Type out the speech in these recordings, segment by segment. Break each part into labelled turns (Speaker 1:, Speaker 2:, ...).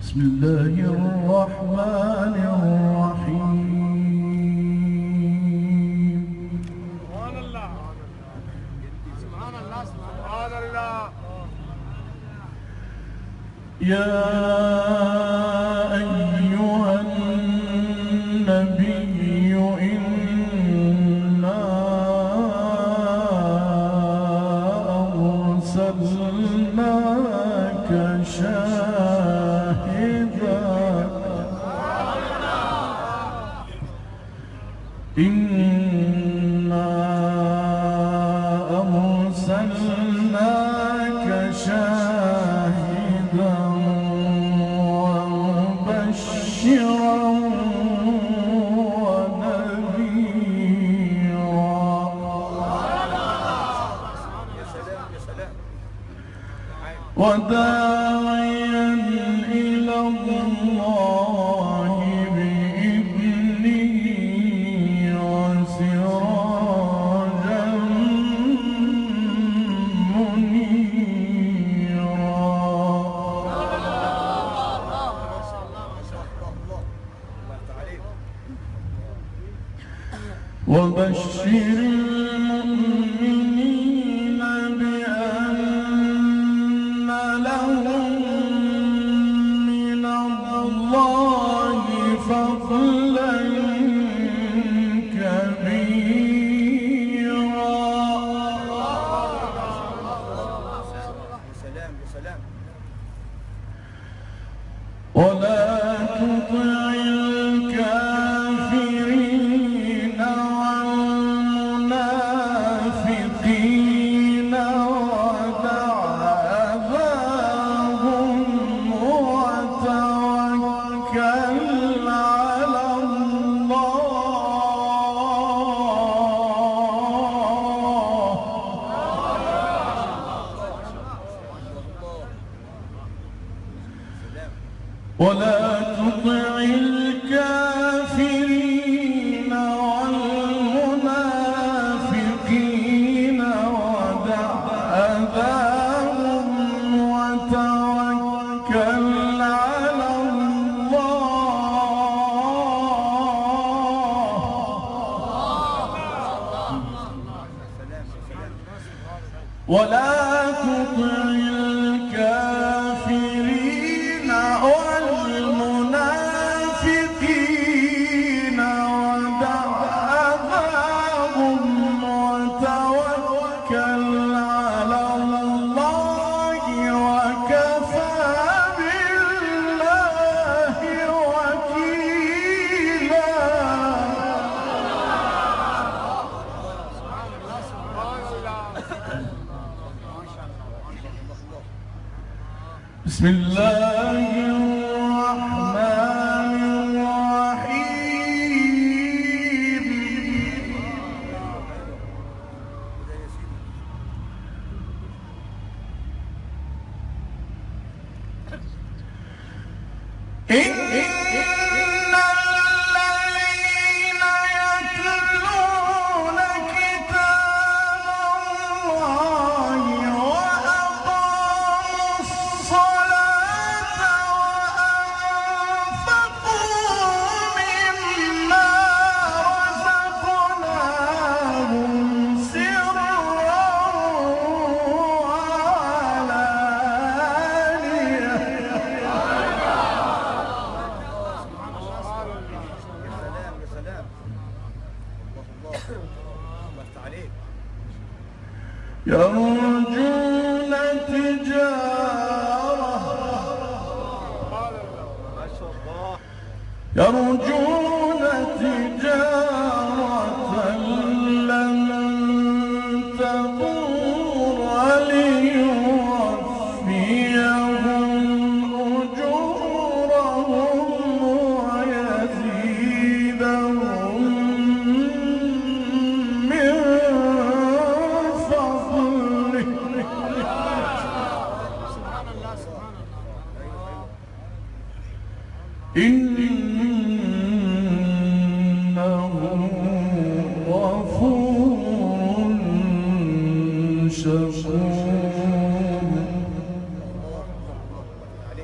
Speaker 1: بسم الله الرحمن الرحيم.
Speaker 2: سبحان الله سبحان الله سبحان الله.
Speaker 1: يا أيها النبي إنا أرسلناك شاهدا إنا أرسلناك شاهدا ومبشرا وداعيا إلى الله بإذنه وسراجا منيرا. وبشر المؤمنين بأن لهم من الله فضلا كبيرا. ولا تطع الكافرين والمنافقين ودع أذاهم وتوكل على الله. ولا تطع الكافرين والمنافقين ودع أذاهم وتوكل على الله. ولا تطع الكافرين والمنافقين ودع أذاهم وتوكل على الله وكفى بالله وكيلا. بسم الله الرحمن الرحيم. إن الذين يتلون كتاب الله وأقاموا الصلاة وأنفقوا مما رزقناهم سرا وعلانية. يرجون تجارة لن تبور ليوفيهم أجورهم ويزيدهم من فضله. إنه غفور شكور.
Speaker 3: 1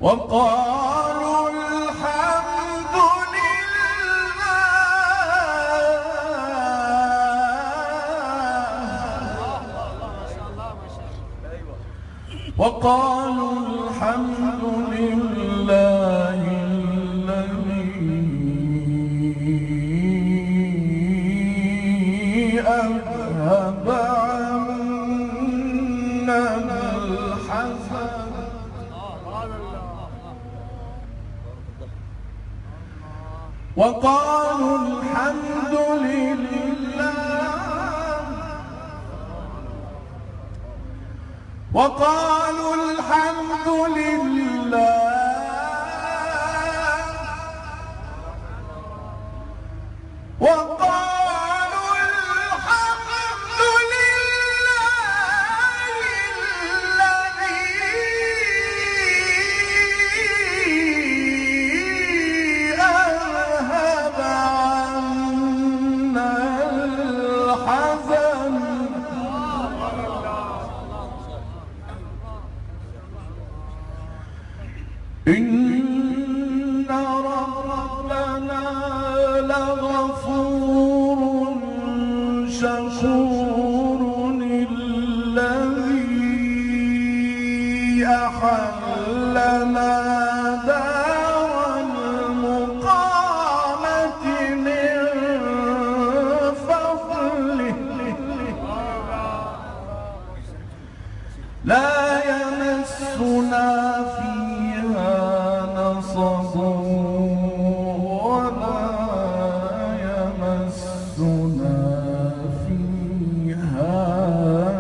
Speaker 1: وقالوا الحمد وقالوا الحمد لله الذي أذهب عنا الحزن وقالوا الحمد لله وقالوا الحمد لله وقالوا الحمد لله الذي أذهب عنا الحزن إن ربنا لغفور شكور الذي أحلنا دار المقامة من فضله لا يمسنا فيها نصب ولا يمسنا فيها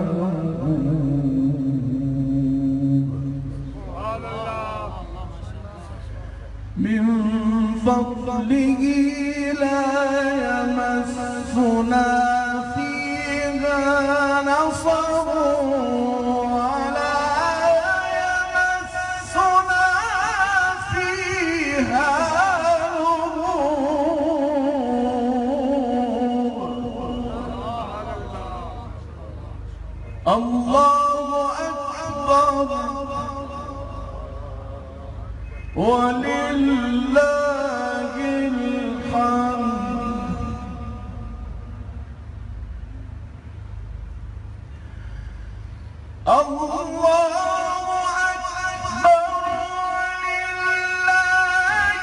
Speaker 1: لغوب من فضله لا يمسنا فيها نصب الله أكبر ولله الحمد الله أكبر ولله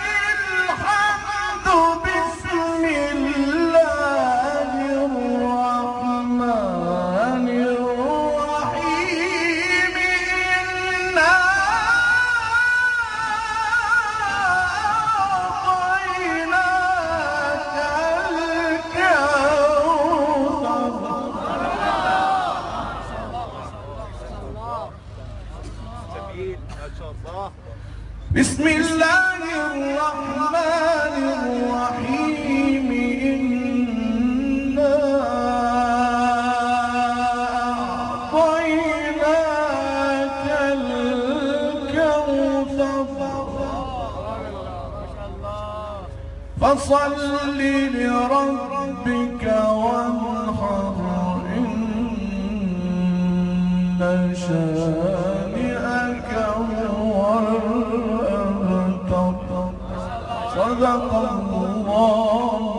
Speaker 1: الحمد بسم الله الرحمن الرحيم إنا أعطيناك الكوثر بسم الله الرحمن الرحيم إنا أعطيناك الكوثر فصل لربك وانحر إن شانئك هو الأبتر صدق الله